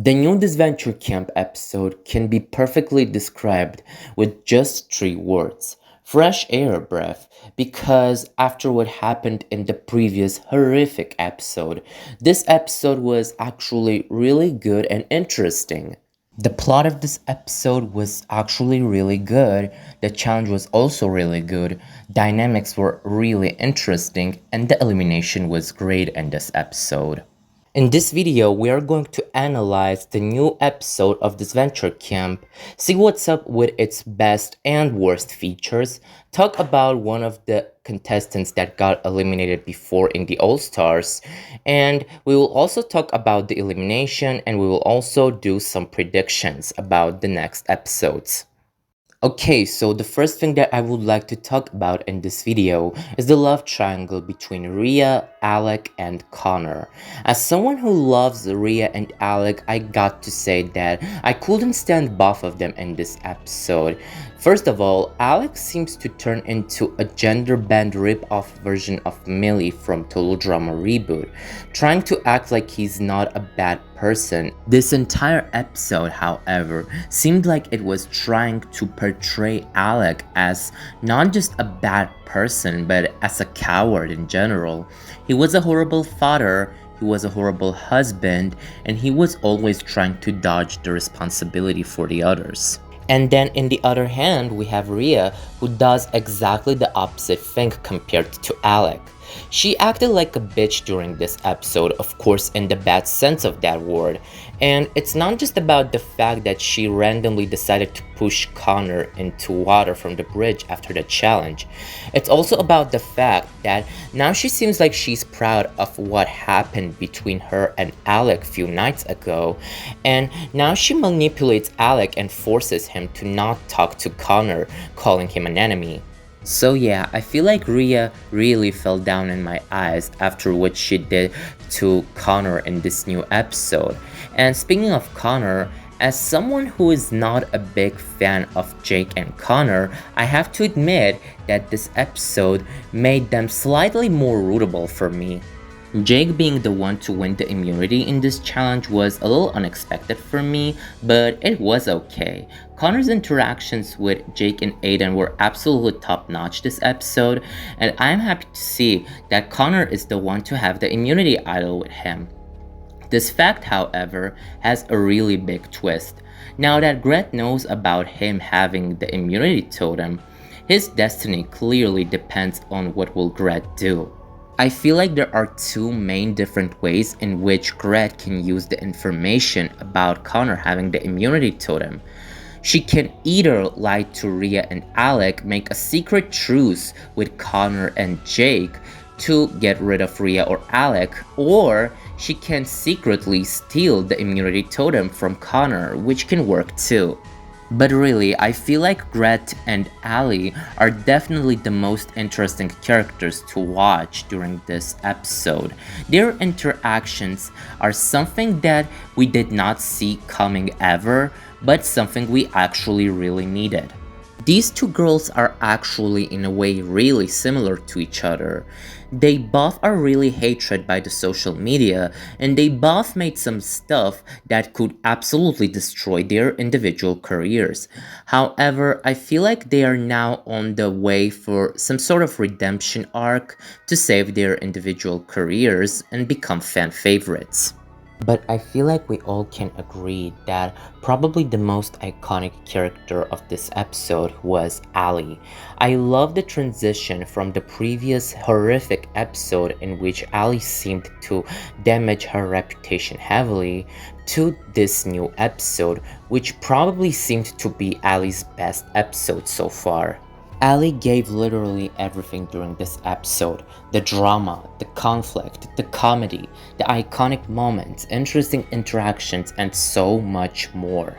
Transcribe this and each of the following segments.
The new Adventure Camp episode can be perfectly described with just three words: fresh air breath, because after what happened in the previous horrific episode, this episode was actually really good and interesting. The plot of this episode was actually really good, the challenge was also really good, dynamics were really interesting, and the elimination was great in this episode. In this video, we are going to analyze the new episode of this Venture Camp, see what's up with its best and worst features, talk about one of the contestants that got eliminated before in the All-Stars, and we will also talk about the elimination, and we will also do some predictions about the next episodes. Okay, so the first thing that I would like to talk about in this video is the love triangle between Rhea, Alec, and Connor. As someone who loves Rhea and Alec, I got to say that I couldn't stand both of them in this episode. First of all, Alec seems to turn into a gender-bend rip-off version of Millie from Total Drama Reboot, trying to act like he's not a bad person. This entire episode, however, seemed like it was trying to portray Alec as not just a bad person, but as a coward in general. He was a horrible father, he was a horrible husband, and he was always trying to dodge the responsibility for the others. And then in the other hand, we have Rhea, who does exactly the opposite thing compared to Alec. She acted like a bitch during this episode, of course in the bad sense of that word. And it's not just about the fact that she randomly decided to push Connor into water from the bridge after the challenge. It's also about the fact that now she seems like she's proud of what happened between her and Alec a few nights ago. And now she manipulates Alec and forces him to not talk to Connor, calling him an enemy. So yeah, I feel like Rhea really fell down in my eyes after what she did to Connor in this new episode. And speaking of Connor, as someone who is not a big fan of Jake and Connor, I have to admit that this episode made them slightly more rootable for me. Jake being the one to win the immunity in this challenge was a little unexpected for me, but it was okay. Connor's interactions with Jake and Aiden were absolutely top-notch this episode, and I'm happy to see that Connor is the one to have the immunity idol with him. This fact, however, has a really big twist. Now that Gret knows about him having the immunity totem, his destiny clearly depends on what will Gret do. I feel like there are two main different ways in which Gret can use the information about Connor having the immunity totem. She can either lie to Rhea and Alec, make a secret truce with Connor and Jake to get rid of Rhea or Alec, or she can secretly steal the immunity totem from Connor, which can work too. But really, I feel like Gret and Ali are definitely the most interesting characters to watch during this episode. Their interactions are something that we did not see coming ever, but something we actually really needed. These two girls are actually in a way really similar to each other. They both are really hated by the social media, and they both made some stuff that could absolutely destroy their individual careers. However, I feel like they are now on the way for some sort of redemption arc to save their individual careers and become fan favorites. But I feel like we all can agree that probably the most iconic character of this episode was Ali. I love the transition from the previous horrific episode in which Ali seemed to damage her reputation heavily to this new episode, which probably seemed to be Ali's best episode so far. Ali gave literally everything during this episode: the drama, the conflict, the comedy, the iconic moments, interesting interactions, and so much more.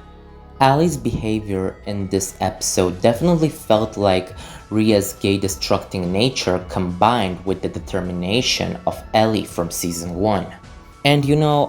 Ali's behavior in this episode definitely felt like Rhea's gay-destructing nature combined with the determination of Ellie from season 1. And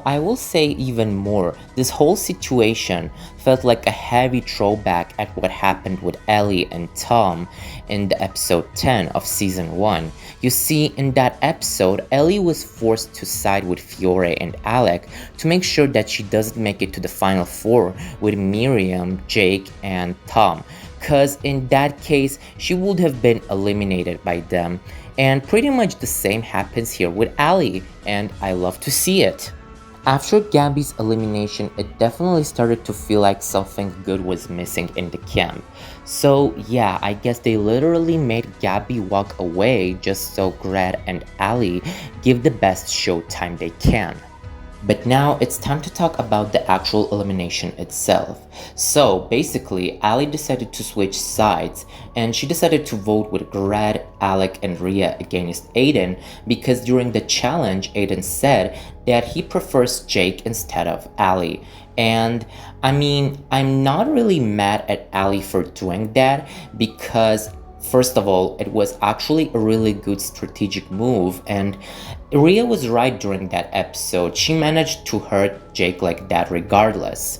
I will say even more, this whole situation felt like a heavy throwback at what happened with Ellie and Tom in the episode 10 of season 1. You see, in that episode, Ellie was forced to side with Fiore and Alec to make sure that she doesn't make it to the final four with Miriam, Jake, and Tom. Cause in that case, she would have been eliminated by them. And pretty much the same happens here with Ali, and I love to see it. After Gabby's elimination, it definitely started to feel like something good was missing in the camp. So yeah, I guess they literally made Gabby walk away just so Grad and Ali give the best showtime they can. But now it's time to talk about the actual elimination itself. So basically, Ali decided to switch sides and she decided to vote with Grad, Alec, and Rhea against Aiden because during the challenge, Aiden said that he prefers Jake instead of Ali. And I mean, I'm not really mad at Ali for doing that because first of all, it was actually a really good strategic move, and Rhea was right during that episode. She managed to hurt Jake like that regardless.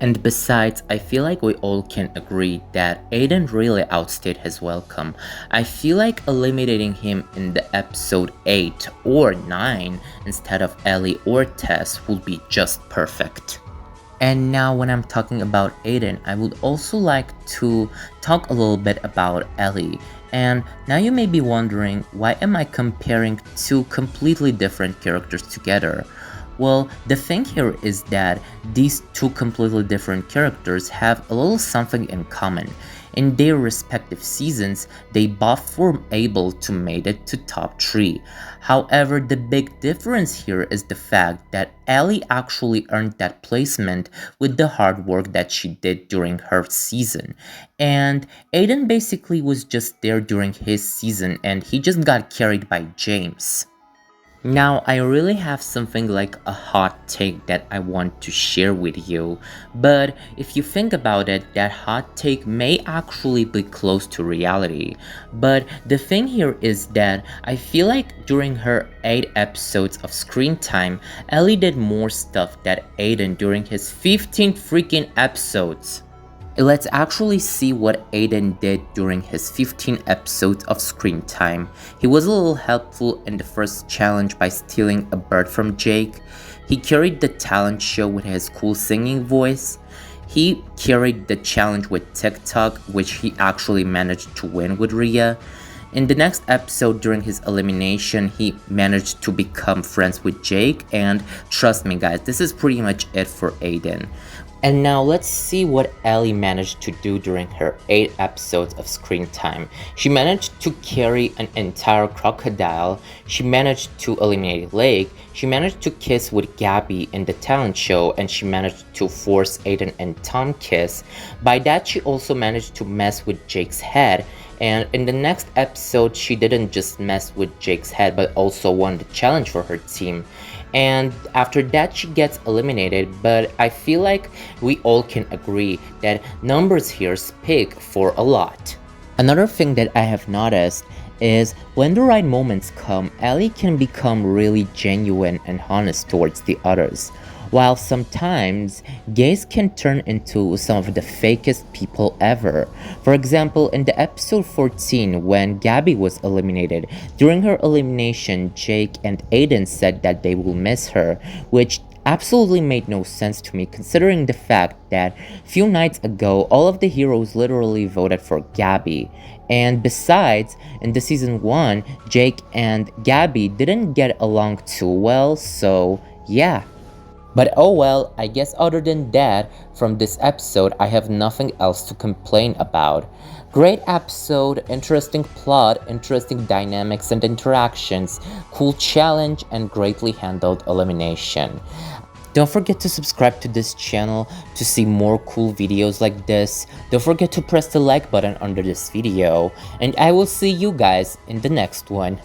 And besides, I feel like we all can agree that Aiden really outstayed his welcome. I feel like eliminating him in the episode 8 or 9 instead of Ellie or Tess would be just perfect. And now when I'm talking about Aiden, I would also like to talk a little bit about Ellie. And now you may be wondering, why am I comparing two completely different characters together? Well, the thing here is that these two completely different characters have a little something in common. In their respective seasons, they both were able to make it to top 3. However, the big difference here is the fact that Ellie actually earned that placement with the hard work that she did during her season. And Aiden basically was just there during his season and he just got carried by James. Now, I really have something like a hot take that I want to share with you, but if you think about it, that hot take may actually be close to reality. But the thing here is that I feel like during her 8 episodes of screen time, Ellie did more stuff than Aiden during his 15 freaking episodes. Let's actually see what Aiden did during his 15 episodes of screen time. He was a little helpful in the first challenge by stealing a bird from Jake. He carried the talent show with his cool singing voice. He carried the challenge with TikTok, which he actually managed to win with Rhea. In the next episode during his elimination, he managed to become friends with Jake, and trust me guys, this is pretty much it for Aiden. And now let's see what Ellie managed to do during her 8 episodes of screen time. She managed to carry an entire crocodile, she managed to eliminate Lake, she managed to kiss with Gabby in the talent show, and she managed to force Aiden and Tom kiss. By that, she also managed to mess with Jake's head. And in the next episode, she didn't just mess with Jake's head but also won the challenge for her team. And after that, she gets eliminated, but I feel like we all can agree that numbers here speak for a lot. Another thing that I have noticed is when the right moments come, Ellie can become really genuine and honest towards the others, while sometimes gays can turn into some of the fakest people ever. For example, in the episode 14 when Gabby was eliminated, during her elimination, Jake and Aiden said that they will miss her, which absolutely made no sense to me considering the fact that few nights ago all of the heroes literally voted for Gabby. And besides, in the season 1, Jake and Gabby didn't get along too well, so yeah. But oh well, I guess other than that, from this episode I have nothing else to complain about. Great episode, interesting plot, interesting dynamics and interactions, cool challenge, and greatly handled elimination. Don't forget to subscribe to this channel to see more cool videos like this. Don't forget to press the like button under this video, and I will see you guys in the next one.